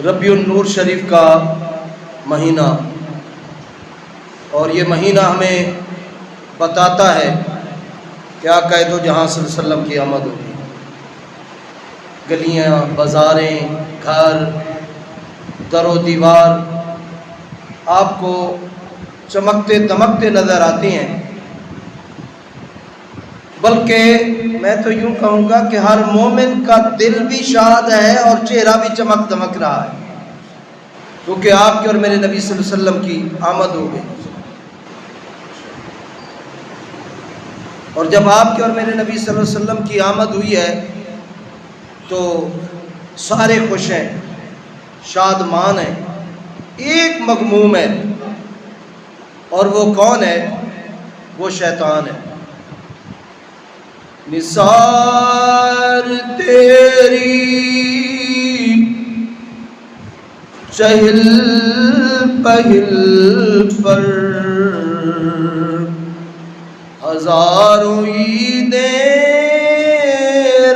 ربیع النور شریف کا مہینہ، اور یہ مہینہ ہمیں بتاتا ہے کہ آقا دو جہاں صلی اللہ علیہ وسلم کی آمد ہوگی۔ گلیاں، بازاریں، گھر، در و دیوار آپ کو چمکتے دمکتے نظر آتی ہیں، بلکہ میں تو یوں کہوں گا کہ ہر مومن کا دل بھی شاد ہے اور چہرہ بھی چمک دمک رہا ہے، کیونکہ آپ کے اور میرے نبی صلی اللہ علیہ وسلم کی آمد ہو گئی۔ اور جب آپ کے اور میرے نبی صلی اللہ علیہ وسلم کی آمد ہوئی ہے تو سارے خوش ہیں، شادمان ہیں، ایک مغموم ہے، اور وہ کون ہے؟ وہ شیطان ہے۔ نثار تیری چہل پہل پر ہزاروں عیدیں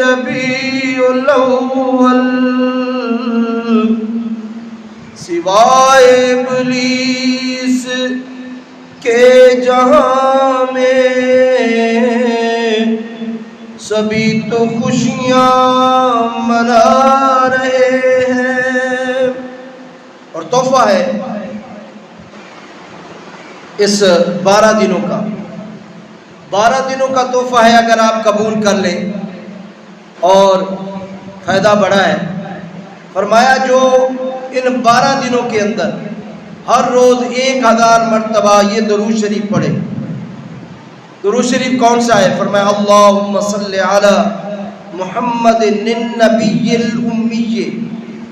ربیع الاول، سوائے ابلیس کے جہاں میں سبھی تو خوشیاں منا رہے ہیں۔ اور تحفہ ہے اس 12 دنوں کا، 12 دنوں کا تحفہ ہے اگر آپ قبول کر لیں، اور فائدہ بڑا ہے۔ فرمایا جو ان 12 دنوں کے اندر ہر روز 1000 مرتبہ یہ درود شریف پڑھے۔ درود شریف کون سا ہے؟ فرمایا اللہم صلی علی محمد النبی الامی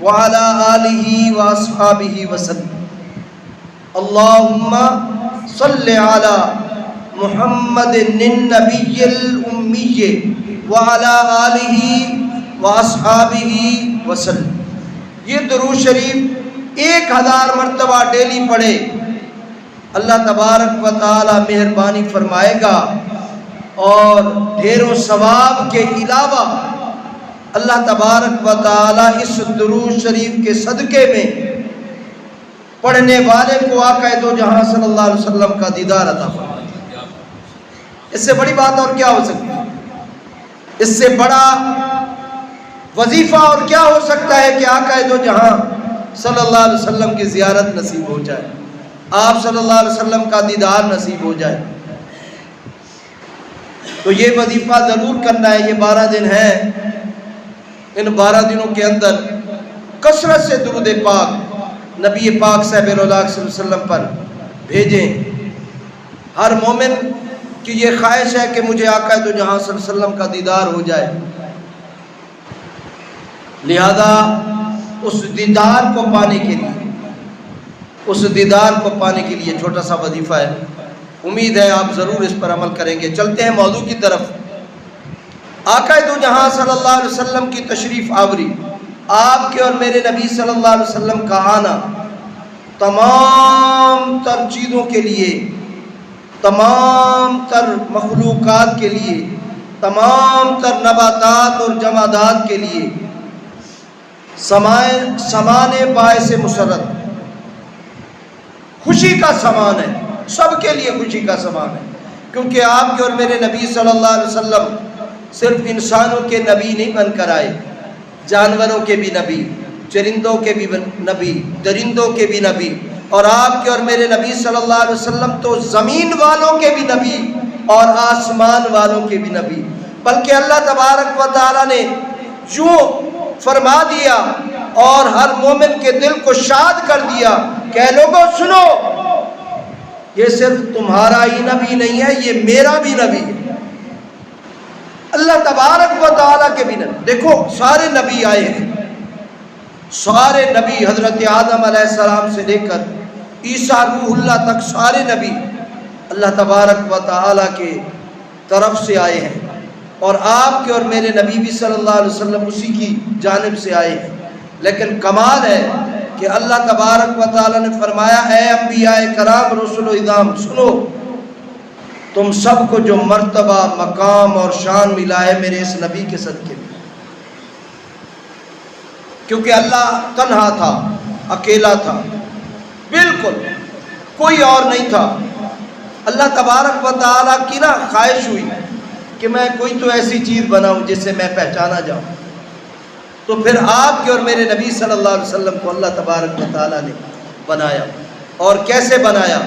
وعلی آلہ واصحابہ وسلم۔ اللہم صلی علی محمد النبی الامی وعلی آلہ واصحابہ وسلم۔ یہ درود شریف 1000 مرتبہ ڈیلی پڑھے، اللہ تبارک و تعالی مہربانی فرمائے گا، اور ڈھیروں ثواب کے علاوہ اللہ تبارک و تعالی اس درود شریف کے صدقے میں پڑھنے والے کو آقا دو جہاں صلی اللہ علیہ وسلم کا دیدار عطا فرمائے گا۔ اس سے بڑی بات اور کیا ہو سکتی ہے؟ اس سے بڑا وظیفہ اور کیا ہو سکتا ہے کہ آقا دو جہاں صلی اللہ علیہ وسلم کی زیارت نصیب ہو جائے، آپ صلی اللہ علیہ وسلم کا دیدار نصیب ہو جائے۔ تو یہ وظیفہ ضرور کرنا ہے۔ یہ 12 دن ہیں، ان 12 دنوں کے اندر کثرت سے درود پاک نبی پاک صاحب اللہ صلی اللہ علیہ وسلم پر بھیجیں۔ ہر مومن کی یہ خواہش ہے کہ مجھے آقا دو جہاں صلی اللہ علیہ وسلم کا دیدار ہو جائے، لہذا اس دیدار کو پانے کے لیے، اس دیدار کو پانے کے لیے چھوٹا سا وظیفہ ہے، امید ہے آپ ضرور اس پر عمل کریں گے۔ چلتے ہیں موضوع کی طرف۔ آقا دو جہاں صلی اللہ علیہ وسلم کی تشریف آوری، آپ کے اور میرے نبی صلی اللہ علیہ وسلم کا آنا تمام تر چیزوں کے لیے، تمام تر مخلوقات کے لیے، تمام تر نباتات اور جمادات کے لیے سامان باعث مسرت، خوشی کا سامان ہے، سب کے لیے خوشی کا سامان ہے، کیونکہ آپ کے اور میرے نبی صلی اللہ علیہ وسلم صرف انسانوں کے نبی نہیں بن کر آئے، جانوروں کے بھی نبی، چرندوں کے بھی نبی، درندوں کے بھی نبی، اور آپ کے اور میرے نبی صلی اللہ علیہ وسلم تو زمین والوں کے بھی نبی اور آسمان والوں کے بھی نبی، بلکہ اللہ تبارک و تعالی نے جو فرما دیا اور ہر مومن کے دل کو شاد کر دیا کہ اے لوگوں سنو، یہ صرف تمہارا ہی نبی نہیں ہے، یہ میرا بھی نبی ہے، اللہ تبارک و تعالیٰ کے بھی نبی۔ دیکھو سارے نبی آئے ہیں، سارے نبی حضرت آدم علیہ السلام سے لے کر عیسیٰ روح اللہ تک سارے نبی اللہ تبارک و تعالیٰ کے طرف سے آئے ہیں، اور آپ کے اور میرے نبی بھی صلی اللہ علیہ وسلم اسی کی جانب سے آئے ہیں۔ لیکن کمال ہے کہ اللہ تبارک و تعالیٰ نے فرمایا اے انبیاء کرام رسول و اعظام سنو، تم سب کو جو مرتبہ مقام اور شان ملا ہے میرے اس نبی کے صدقے میں، کیونکہ اللہ تنہا تھا، اکیلا تھا، بالکل کوئی اور نہیں تھا۔ اللہ تبارک و تعالیٰ کی نا خواہش ہوئی کہ میں کوئی تو ایسی چیز بناؤں جس سے میں پہچانا جاؤں، تو پھر آپ کے اور میرے نبی صلی اللہ علیہ وسلم کو اللہ تبارک و تعالیٰ نے بنایا۔ اور کیسے بنایا؟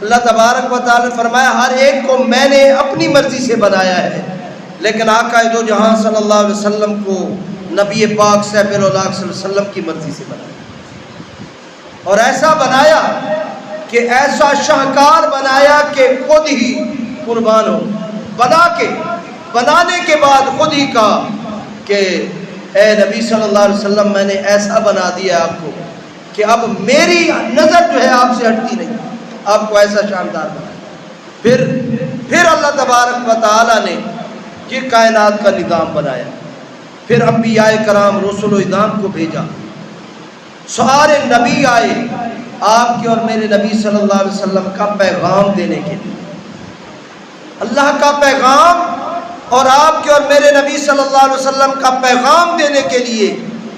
اللہ تبارک و تعالیٰ نے فرمایا ہر ایک کو میں نے اپنی مرضی سے بنایا ہے، لیکن آقا دو جہاں صلی اللہ علیہ وسلم کو نبی پاک سیف الاولاق صلی اللہ علیہ وسلم کی مرضی سے بنایا، اور ایسا بنایا کہ ایسا شاہکار بنایا کہ خود ہی قربان ہو، بنانے کے بعد خود ہی کہا کہ اے نبی صلی اللہ علیہ وسلم میں نے ایسا بنا دیا آپ کو کہ اب میری نظر جو ہے آپ سے ہٹتی نہیں، آپ کو ایسا شاندار بنایا۔ پھر اللہ تبارک و تعالیٰ نے یہ کائنات کا نظام بنایا، پھر انبیاء کرام رسول و اقدام کو بھیجا، سارے نبی آئے آپ کے اور میرے نبی صلی اللہ علیہ وسلم کا پیغام دینے کے لیے، اللہ کا پیغام اور آپ کے اور میرے نبی صلی اللہ علیہ وسلم کا پیغام دینے کے لیے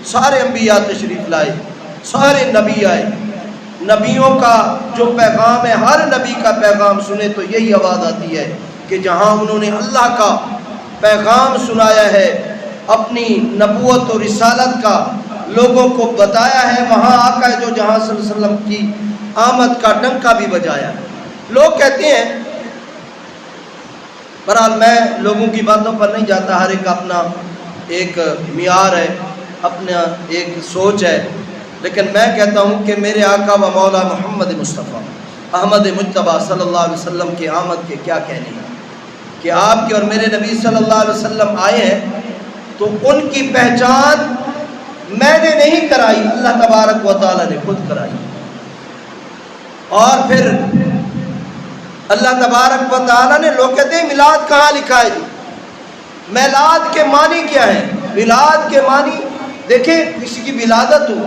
سارے انبیاء تشریف لائے، سارے نبی آئے۔ نبیوں کا جو پیغام ہے، ہر نبی کا پیغام سنے تو یہی آواز آتی ہے کہ جہاں انہوں نے اللہ کا پیغام سنایا ہے، اپنی نبوت اور رسالت کا لوگوں کو بتایا ہے، وہاں آقا دو جہاں صلی اللہ علیہ وسلم کی آمد کا ڈنکا بھی بجایا ہے۔ لوگ کہتے ہیں، بہرحال میں لوگوں کی باتوں پر نہیں جاتا، ہر ایک اپنا ایک معیار ہے، اپنا ایک سوچ ہے، لیکن میں کہتا ہوں کہ میرے آقا و مولا محمد مصطفیٰ احمد مجتبیٰ صلی اللہ علیہ وسلم کی آمد کے کیا کہنے ہیں کہ آپ کے اور میرے نبی صلی اللہ علیہ وسلم آئے ہیں تو ان کی پہچان میں نے نہیں کرائی، اللہ تبارک و تعالیٰ نے خود کرائی۔ اور پھر اللہ تبارک و تعالیٰ نے، لوگ کہتے ہیں میلاد کہاں لکھا ہے جی؟ میلاد کے معنی کیا ہے؟ میلاد کے معنی دیکھیں، کسی کی ولادت ہو،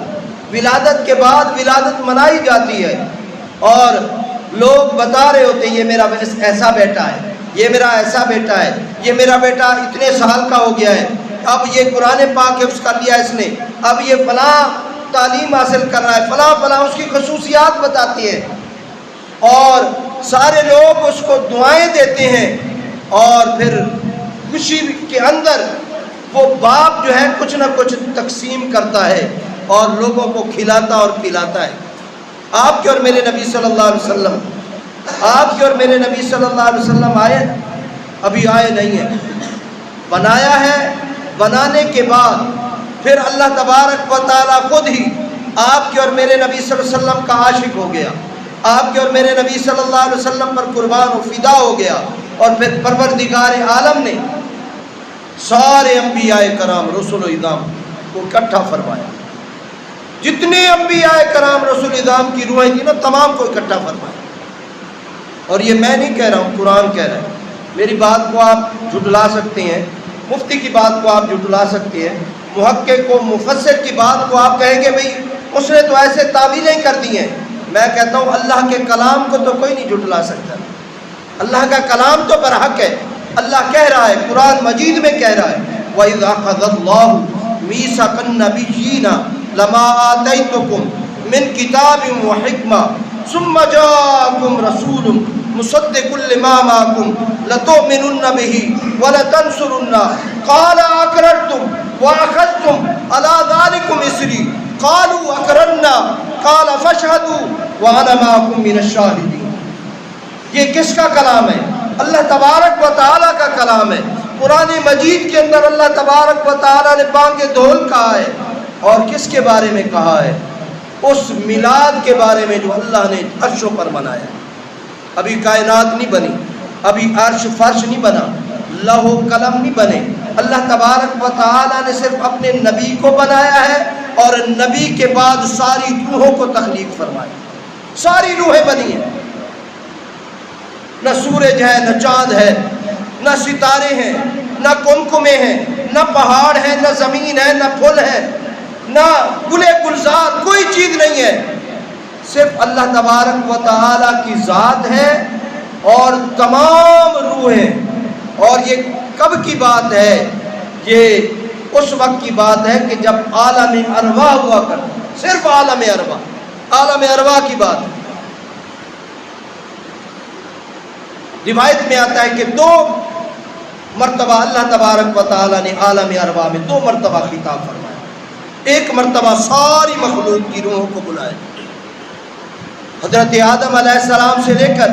ولادت کے بعد ولادت منائی جاتی ہے، اور لوگ بتا رہے ہوتے ہیں یہ میرا ایسا بیٹا ہے، یہ میرا ایسا بیٹا ہے، یہ میرا بیٹا اتنے سال کا ہو گیا ہے، اب یہ قرآن پاک حفظ کر لیا اس نے، اب یہ فلاں تعلیم حاصل کر رہا ہے، فلاں فلاں اس کی خصوصیات بتاتی ہے، اور سارے لوگ اس کو دعائیں دیتے ہیں، اور پھر خوشی کے اندر وہ باپ جو ہے کچھ نہ کچھ تقسیم کرتا ہے اور لوگوں کو کھلاتا اور پلاتا ہے۔ آپ کے اور میرے نبی صلی اللہ علیہ وسلم، آپ کے اور میرے نبی صلی اللہ علیہ وسلم آئے؟ ابھی آئے نہیں ہیں، بنایا ہے، بنانے کے بعد پھر اللہ تبارک و تعالیٰ خود ہی آپ کے اور میرے نبی صلی اللہ علیہ وسلم کا عاشق ہو گیا، آپ کے اور میرے نبی صلی اللہ علیہ وسلم پر قربان و فدا ہو گیا، اور پھر پروردگار عالم نے سارے انبیاء کرام رسول و اقدام کو اکٹھا فرمایا، جتنے انبیاء کرام رسول اقدام کی روحیں تھیں نا تمام کو اکٹھا فرمایا۔ اور یہ میں نہیں کہہ رہا ہوں، قرآن کہہ رہا ہے۔ میری بات کو آپ جھٹلا سکتے ہیں، مفتی کی بات کو آپ جھٹلا سکتے ہیں، محقق کو مفسر کی بات کو آپ کہیں گے بھئی اس نے تو ایسے تعویلیں کر دی ہیں۔ میں کہتا ہوں اللہ کے کلام کو تو کوئی نہیں جھٹلا سکتا، اللہ کا کلام تو برحق ہے۔ اللہ کہہ رہا ہے، قرآن مجید میں کہہ رہا ہے، وَإِذْ أَخَذَ اللَّهُ مِيثَاقَ النَّبِيِّينَ لَمَا آتَيْتُكُم مِّن كِتَابٍ وَحِكْمَةٍ ثُمَّ جَاءَكُمْ رَسُولٌ مُصَدِّقٌ لِّمَا مَعَكُمْ لَتُؤْمِنُنَّ بِهِ وَلَتَنصُرُنَّهُ قَالَ أَقْرَرْتُمْ وَأَخَذْتُمْ عَلَىٰ ذَٰلِكُمْ إِصْرِي قَالُوا أَقْرَرْنَا قَالَ فَاشْهَدُوا وَأَنَا مَعَكُم مِّنَ الشَّاهِدِينَ۔ یہ کس کا کلام ہے؟ اللہ تبارک و تعالیٰ کا کلام ہے۔ قرآن مجید کے اندر اللہ تبارک و تعالیٰ نے بانگ دہل کہا ہے، اور کس کے بارے میں کہا ہے؟ اس میلاد کے بارے میں جو اللہ نے عرشوں پر منایا۔ ابھی کائنات نہیں بنی، ابھی عرش فرش نہیں بنا، لوح و قلم نہیں بنے، اللہ تبارک و تعالیٰ نے صرف اپنے نبی کو بنایا ہے، اور نبی کے بعد ساری روحوں کو تخلیق فرمایا، ساری روحیں بنی ہیں۔ نہ سورج ہے، نہ چاند ہے، نہ ستارے ہیں، نہ کمکمے ہیں، نہ پہاڑ ہیں، نہ زمین ہے، نہ پھول ہے، نہ گلے گلزار، کوئی چیز نہیں ہے، صرف اللہ تبارک و تعالیٰ کی ذات ہے اور تمام روحیں۔ اور یہ کب کی بات ہے؟ یہ اس وقت کی بات ہے کہ جب عالم ارواح ہوا کرتا، صرف عالم ارواح کی بات ہے۔ روایت میں آتا ہے کہ 2 مرتبہ اللہ تبارک و تعالیٰ نے عالم ارواح میں 2 مرتبہ خطاب فرمایا۔ ایک مرتبہ ساری مخلوق کی روحوں کو بلایا، حضرت آدم علیہ السلام سے لے کر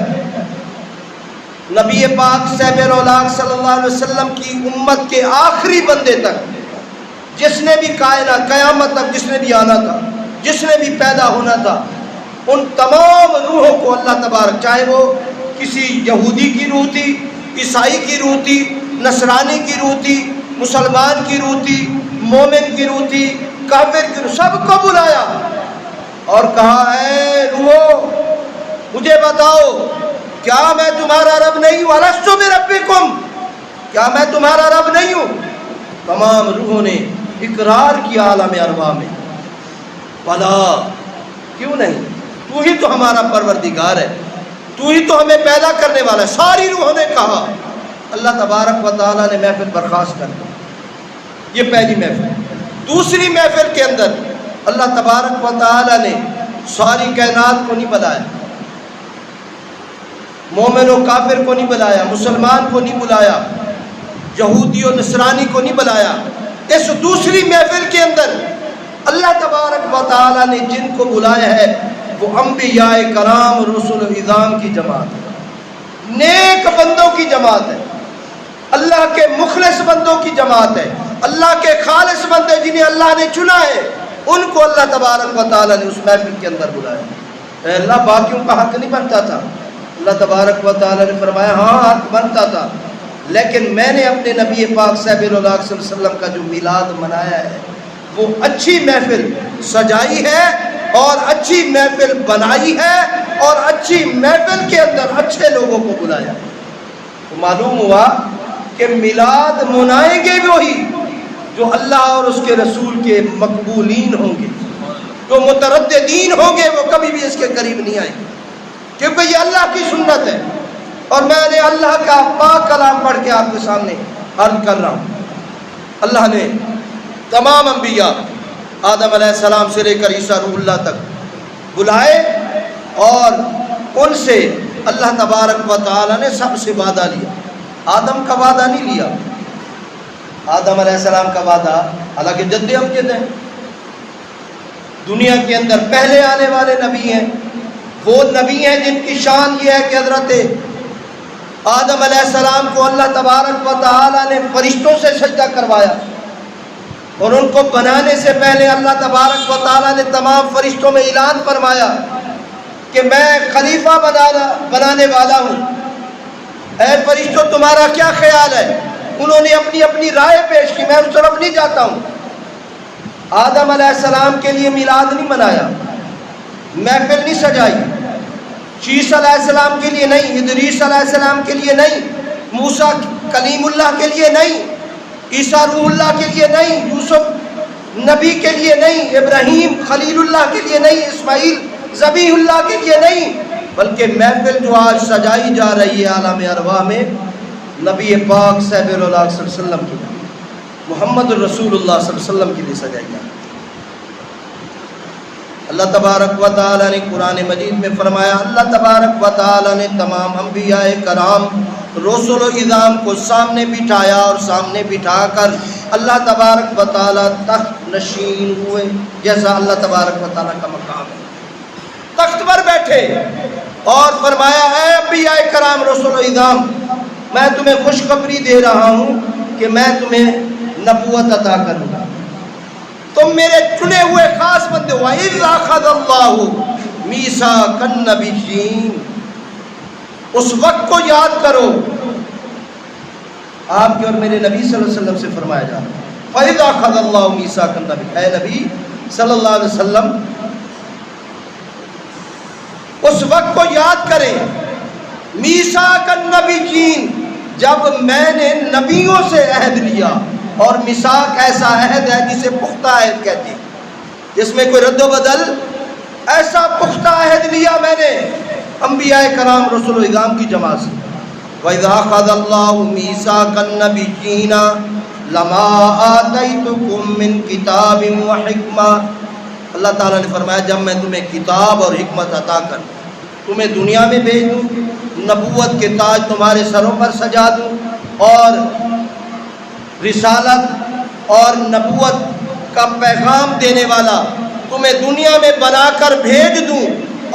نبی پاک صاحب الاولاق صلی اللہ علیہ وسلم کی امت کے آخری بندے تک، جس نے بھی کائنات قیامت تک جس نے بھی آنا تھا، جس نے بھی پیدا ہونا تھا، ان تمام روحوں کو اللہ تبارک، چاہے وہ کسی یہودی کی روح تھی، عیسائی کی روح تھی، نصرانی کی روح تھی، مسلمان کی روح تھی، مومن کی روح تھی، کافر کی روح، سب کو بلایا اور کہا اے روحو مجھے بتاؤ، کیا میں تمہارا رب نہیں ہوں؟ الست بربکم، کیا میں تمہارا رب نہیں ہوں؟ تمام روحوں نے اقرار کیا عالم ارواح میں، بلا کیوں نہیں، تو ہی تو ہمارا پروردگار ہے، تو ہی تو ہمیں پیدا کرنے والا ہے۔ ساری روحوں نے کہا۔ اللہ تبارک و تعالیٰ نے محفل برخاست کر دی۔ یہ پہلی محفل۔ دوسری محفل کے اندر اللہ تبارک و تعالیٰ نے ساری کائنات کو نہیں بلایا، مومن و کافر کو نہیں بلایا، مسلمان کو نہیں بلایا، یہودی و نصرانی کو نہیں بلایا۔ اس دوسری محفل کے اندر اللہ تبارک و تعالیٰ نے جن کو بلایا ہے وہ انبیاء کرام رسول اعظام کی جماعت ہے، نیک بندوں کی جماعت ہے، اللہ کے مخلص بندوں کی جماعت ہے، اللہ کے خالص بندے جنہیں اللہ نے چنا ہے، ان کو اللہ تبارک و تعالیٰ نے اس محفل کے اندر بلایا۔ اے اللہ باقیوں کا حق نہیں بنتا تھا؟ اللہ تبارک و تعالیٰ نے فرمایا ہاں حق بنتا تھا، لیکن میں نے اپنے نبی پاک صلی اللہ علیہ وسلم کا جو میلاد منایا ہے وہ اچھی محفل سجائی ہے اور اچھی محفل بنائی ہے اور اچھی محفل کے اندر اچھے لوگوں کو بلایا۔ تو معلوم ہوا کہ میلاد منائیں گے وہی جو اللہ اور اس کے رسول کے مقبولین ہوں گے، جو مترددین ہوں گے وہ کبھی بھی اس کے قریب نہیں آئیں گے، کیونکہ یہ اللہ کی سنت ہے۔ اور میں نے اللہ کا پاک کلام پڑھ کے آپ کے سامنے عرض کر رہا ہوں، اللہ نے تمام انبیاء آدم علیہ السلام سے لے کر عیسیٰ روح اللہ تک بلائے، اور ان سے اللہ تبارک و تعالیٰ نے سب سے وعدہ لیا۔ آدم کا وعدہ نہیں لیا، آدم علیہ السلام کا وعدہ حالانکہ جد امجد ہیں، دنیا کے اندر پہلے آنے والے نبی ہیں، وہ نبی ہیں جن کی شان یہ ہے کہ حضرت آدم علیہ السلام کو اللہ تبارک و تعالیٰ نے فرشتوں سے سجدہ کروایا، اور ان کو بنانے سے پہلے اللہ تبارک و تعالیٰ نے تمام فرشتوں میں اعلان فرمایا کہ میں خلیفہ بنانے والا ہوں، اے فرشتوں تمہارا کیا خیال ہے؟ انہوں نے اپنی اپنی رائے پیش کی، میں اس طرف نہیں جاتا ہوں۔ آدم علیہ السلام کے لیے میلاد نہیں منایا، محفل نہیں سجائی، شیس علیہ السلام کے لیے نہیں، ادریس علیہ السلام کے لیے نہیں، موسیٰ کلیم اللہ کے لیے نہیں، عیسیٰ روح اللہ کے لیے نہیں، یوسف نبی کے لیے نہیں، ابراہیم خلیل اللہ کے لیے نہیں، اسماعیل ذبیح اللہ کے لیے نہیں، بلکہ محفل جو آج سجائی جا رہی ہے عالم ارواح میں نبی پاک صلی اللہ علیہ وسلم کی، محمد الرسول اللہ صلی اللہ علیہ وسلم کے لیے سجائی جا رہی ہے۔ اللہ تبارک و تعالیٰ نے قرآن مجید میں فرمایا، اللہ تبارک و تعالیٰ نے تمام انبیاء کرام رسول و اعظام کو سامنے بٹھایا، اور سامنے بٹھا کر اللہ تبارک و تعالیٰ تخت نشین ہوئے، جیسا اللہ تبارک و تعالیٰ کا مقام ہے، تخت پر بیٹھے اور فرمایا اے انبیاء کرام رسول و اعظام، میں تمہیں خوشخبری دے رہا ہوں کہ میں تمہیں نبوت عطا کروں گا، تم میرے چنے ہوئے خاص بندے ہو۔ وَإِذْ أَخَذَ اللَّهُ مِيثَاقَ النَّبِيِّينَ، اس وقت کو یاد کرو، آپ کے اور میرے نبی صلی اللہ علیہ وسلم سے فرمایا جا رہا ہے وَإِذْ أَخَذَ اللَّهُ مِيثَاقَ النَّبِيِّينَ، اے نبی صلی اللہ علیہ وسلم اس وقت کو یاد کریں، میثاق النبیین، جب میں نے نبیوں سے عہد لیا، اور میثاق ایسا عہد ہے جسے پختہ عہد کہتے ہیں، جس میں کوئی رد و بدل، ایسا پختہ عہد لیا میں نے انبیاء کرام رسول اعظام کی جماعت سے۔ وَإِذَا أَخَذَ اللَّهُ مِيثَاقَ النَّبِيِّينَ لما آتیتکم من کتاب و حکمہ، اللہ تعالیٰ نے فرمایا جب میں تمہیں کتاب اور حکمت عطا کر تمہیں دنیا میں بھیج دوں، نبوت کے تاج تمہارے سروں پر سجا دوں، اور رسالت اور نبوت کا پیغام دینے والا تمہیں دنیا میں بنا کر بھیج دوں،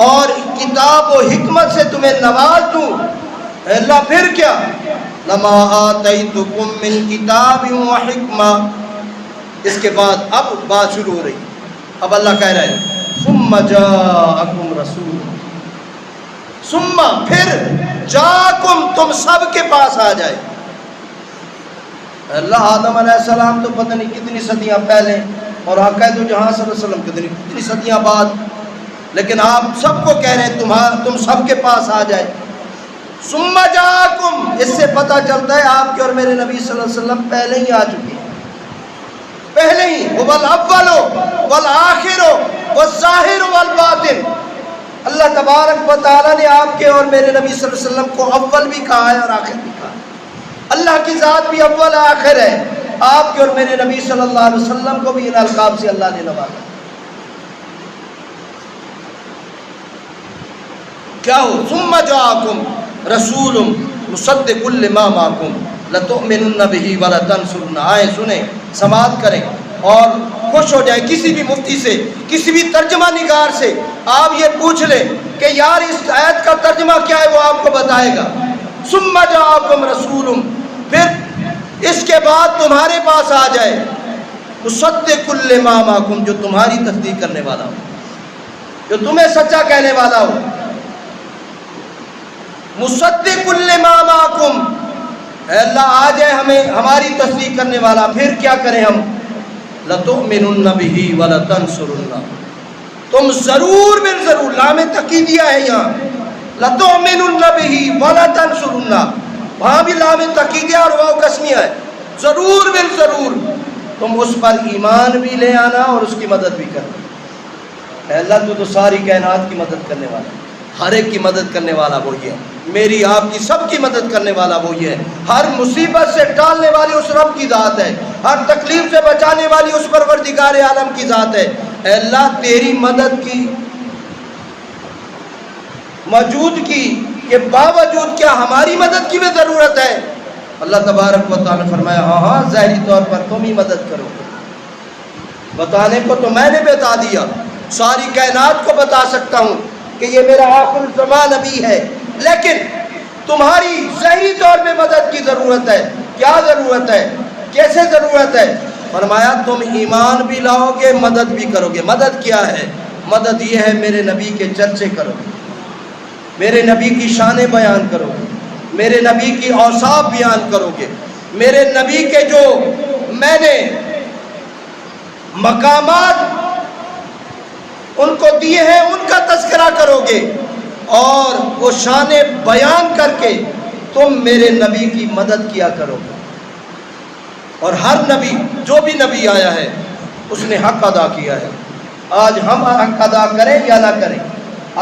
اور کتاب و حکمت سے تمہیں نواز دوں، اللہ پھر کیا؟ لما آتیتکم من کتاب و حکمہ۔ اس کے بعد اب بات شروع ہو رہی، اب اللہ کہہ رہے ہیں ثم جاءکم رسول، ثم پھر جاءکم تم سب کے پاس آ جائے۔ اللہ آدم علیہ السلام تو پتہ نہیں کتنی صدیاں پہلے اور حقیقت جہاں صلی اللہ علیہ وسلم کتنی صدیاں بعد، لیکن آپ سب کو کہہ رہے ہیں تم سب کے پاس آ جائے۔ ثم جاءکم، اس سے پتہ چلتا ہے آپ کے اور میرے نبی صلی اللہ علیہ وسلم پہلے ہی آ چکے ہیں، پہلے ہی، هو الاول والآخر والظاہر والباطن۔ اللہ تبارک و تعالیٰ نے آپ کے اور میرے نبی صلی اللہ علیہ وسلم کو اول بھی کہا ہے اور آخر بھی کہا ہے۔ اللہ کی ذات بھی اول آخر ہے، آپ کے اور میرے نبی صلی اللہ علیہ وسلم کو بھی ان القاب سے اللہ نے نوازا۔ کیا ہو؟ ثم جاءکم رسول مصدق لما معکم لتؤمنن به ولتنصرنہ۔ آئے سنیں، سماعت کریں اور خوش ہو جائیں۔ کسی بھی مفتی سے، کسی بھی ترجمہ نگار سے آپ یہ پوچھ لیں کہ یار اس آیت کا ترجمہ کیا ہے، وہ آپ کو بتائے گا۔ ثم جاءکم رسول، پھر اس کے بعد تمہارے پاس آ جائے مصدق لما معکم، جو تمہاری تصدیق کرنے والا ہو، جو تمہیں سچا کہنے والا ہو۔ مصدق لما معکم، اے اللہ آ جائے ہمیں ہماری تصدیق کرنے والا، پھر کیا کریں ہم؟ لتؤمنن به ولتنصرنہ، تم ضرور بال ضرور، لام تقیدیہ ہے یہاں، لتؤمنن به ولتنصرنہ، وہاں بھی لام تقیدیہ اور واو قسمیہ ہے، ضرور بال ضرور تم اس پر ایمان بھی لے آنا اور اس کی مدد بھی کرنا۔ اے اللہ تو ساری کائنات کی مدد کرنے والا ہے، ہر ایک کی مدد کرنے والا وہی ہے، میری آپ کی سب کی مدد کرنے والا وہی ہے، ہر مصیبت سے ٹالنے والی اس رب کی ذات ہے، ہر تکلیف سے بچانے والی اس پروردگار عالم کی ذات ہے۔ اے اللہ تیری مدد کی موجودگی کے باوجود کیا ہماری مدد کی بھی ضرورت ہے؟ اللہ تبارک و تعالیٰ نے فرمایا ہاں ظاہری طور پر تم ہی مدد کرو گے، بتانے کو تو میں نے بتا دیا، ساری کائنات کو بتا سکتا ہوں کہ یہ میرا آخر الزمان نبی ہے، لیکن تمہاری ظاہری طور پہ مدد کی ضرورت ہے۔ کیا ضرورت ہے؟ کیسے ضرورت ہے؟ فرمایا تم ایمان بھی لاؤ گے، مدد بھی کرو گے۔ مدد کیا ہے؟ مدد یہ ہے میرے نبی کے چرچے کرو گے، میرے نبی کی شانیں بیان کرو گے، میرے نبی کی اوصاف بیان کرو گے، میرے نبی کے جو میں نے مقامات ان کو دیے ہیں ان کا تذکرہ کرو گے، اور وہ شانیں بیان کر کے تم میرے نبی کی مدد کیا کرو گے۔ اور ہر نبی، جو بھی نبی آیا ہے اس نے حق ادا کیا ہے۔ آج ہم حق ادا کریں یا نہ کریں،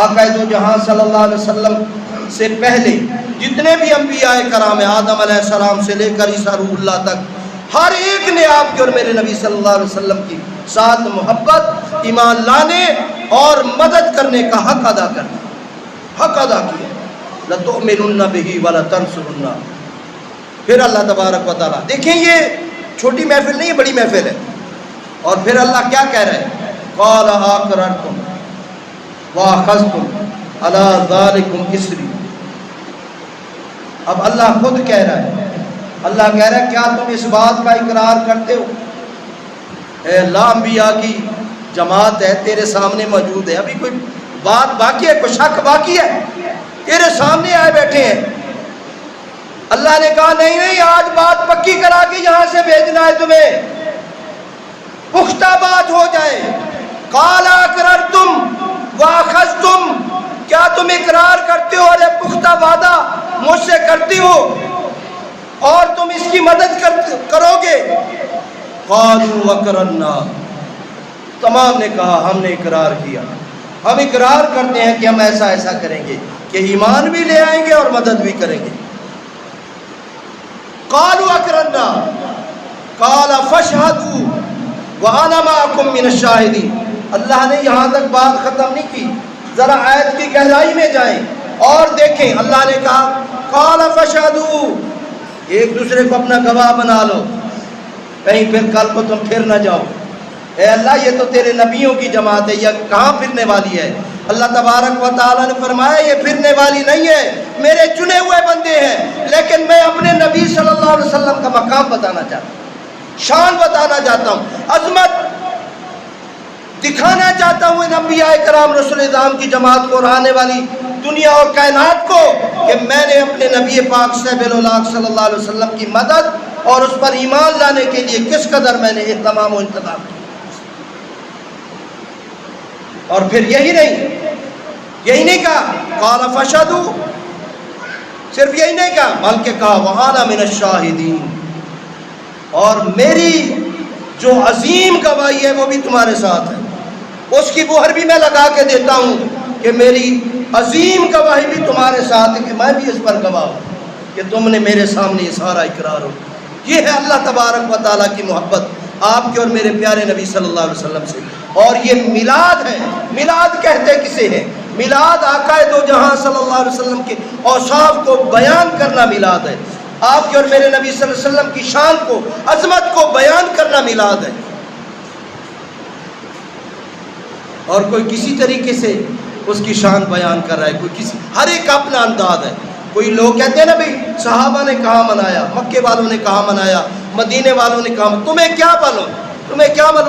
آقا دو جہاں صلی اللہ علیہ وسلم سے پہلے جتنے بھی انبیاء کرام ہیں، آدم علیہ السلام سے لے کر عیسیٰ روح اللہ تک، ہر ایک نے آپ کے اور میرے نبی صلی اللہ علیہ وسلم کی ساتھ محبت، ایمان لانے اور مدد کرنے کا حق ادا کرنا، حق ادا کیا۔ لتؤمنن به ولتنصرنہ۔ پھر اللہ تبارک و تعالیٰ، دیکھیں یہ چھوٹی محفل نہیں ہے، بڑی محفل ہے، اور پھر اللہ کیا کہہ رہے ہیں؟ قال اقررتم واخذتم علی ذلکم اصری۔ اب اللہ خود کہہ رہا ہے، اللہ کہہ رہا ہے کیا تم اس بات کا اقرار کرتے ہو؟ اے اللہ، انبیاء کی جماعت ہے تیرے سامنے موجود ہے، ابھی کوئی بات باقی ہے، کوئی شک باقی ہے؟ تیرے سامنے آئے بیٹھے ہیں۔ اللہ نے کہا نہیں نہیں، آج بات پکی کرا کے یہاں سے بھیجنا ہے تمہیں، پختہ بات ہو جائے۔ قال اقررتم واخذتم، کیا تم اقرار کرتے ہو اور یہ پختہ وعدہ مجھ سے کرتی ہو اور تم اس کی مدد کرو گے؟ قالوا اقررنا، تمام نے کہا ہم نے اقرار کیا، ہم اقرار کرتے ہیں کہ ہم ایسا ایسا کریں گے، کہ ایمان بھی لے آئیں گے اور مدد بھی کریں گے۔ قالوا اقررنا، قال فاشهدوا وانا معكم من الشاہدین. اللہ نے یہاں تک بات ختم نہیں کی، ذرا آیت کی گہرائی میں جائیں اور دیکھیں. اللہ نے کہا قال فاشهدوا، ایک دوسرے کو اپنا گواہ بنا لو، کہیں پھر کل کو تم پھر نہ جاؤ. اے اللہ یہ تو تیرے نبیوں کی جماعت ہے، یہ کہاں پھرنے والی ہے؟ اللہ تبارک و تعالیٰ نے فرمایا یہ پھرنے والی نہیں ہے، میرے چنے ہوئے بندے ہیں. لیکن میں اپنے نبی صلی اللہ علیہ وسلم کا مقام بتانا چاہتا ہوں، شان بتانا چاہتا ہوں، عظمت دکھانا چاہتا ہوں ان انبیاء کرام رسول اعظام کی جماعت کو اور آنے والی دنیا اور کائنات کو کہ میں نے اپنے نبی پاک صاحب الاولاق صلی اللہ علیہ وسلم کی مدد اور اس پر ایمان لانے کے لیے کس قدر میں نے اہتمام و انتظام کیا. اور پھر یہی نہیں کہا قال فاشهدوا، صرف یہی نہیں کہا بلکہ کہا وانا من الشاہدین، اور میری جو عظیم گواہی ہے وہ بھی تمہارے ساتھ ہے. اس کی مہر بھی میں لگا کے دیتا ہوں کہ میری عظیم گواہی بھی تمہارے ساتھ ہے، کہ میں بھی اس پر گواہ ہوں کہ تم نے میرے سامنے یہ سارا اقرار ہو. یہ ہے اللہ تبارک و تعالیٰ کی محبت آپ کے اور میرے پیارے نبی صلی اللہ علیہ وسلم سے. اور یہ میلاد ہے. میلاد کہتے کسے ہیں؟ میلاد آقا دو جہاں صلی اللہ علیہ وسلم کے اوصاف کو بیان کرنا میلاد ہے. آپ کے اور میرے نبی صلی اللہ علیہ وسلم کی شان کو، عظمت کو بیان کرنا میلاد ہے. اور کوئی کسی طریقے سے اس کی شان بیان کر رہا ہے، کوئی کسی، ہر ایک کا اپنا انداز ہے. کوئی لوگ کہتے ہیں نا بھئی صحابہ نے کہاں منایا، مکے والوں نے کہاں منایا، مدینے والوں نے کہاں، تمہیں کیا معلوم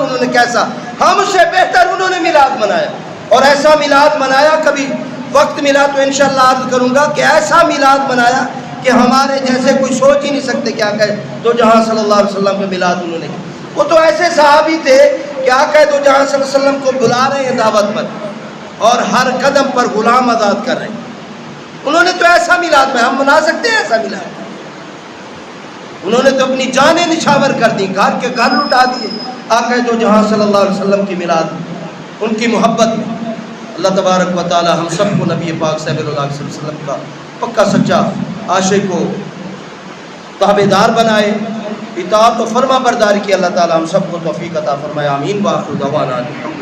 انہوں نے کیسا، ہم سے بہتر انہوں نے میلاد منایا. اور ایسا میلاد منایا، کبھی وقت ملا تو انشاءاللہ عرض کروں گا کہ ایسا میلاد منایا کہ ہمارے جیسے کوئی سوچ ہی نہیں سکتے کیا کہے دو جہاں صلی اللہ علیہ وسلم کا میلاد انہوں نے. وہ تو ایسے صحابی تھے کیا کہے دو جہاں صلی اللہ علیہ وسلم کو بلا رہے ہیں دعوت پر اور ہر قدم پر غلام آزاد کر رہے ہیں. انہوں نے تو ایسا میلاد میں، ہم منا سکتے ہیں ایسا میلاد؟ انہوں نے تو اپنی جانیں نچھاور کر دی، گھر کے گھر لٹا دیے آقا دو جہاں صلی اللہ علیہ وسلم کی میلاد، ان کی محبت میں. اللہ تبارک و تعالی ہم سب کو نبی پاک صلی اللہ علیہ وسلم کا پکا سچا عاشق کو تابع دار بنائے، اطاعت و فرما برداری کی اللہ تعالی ہم سب کو توفیق عطا فرمائے. آمین. وآخر دعوانا الحمدللہ.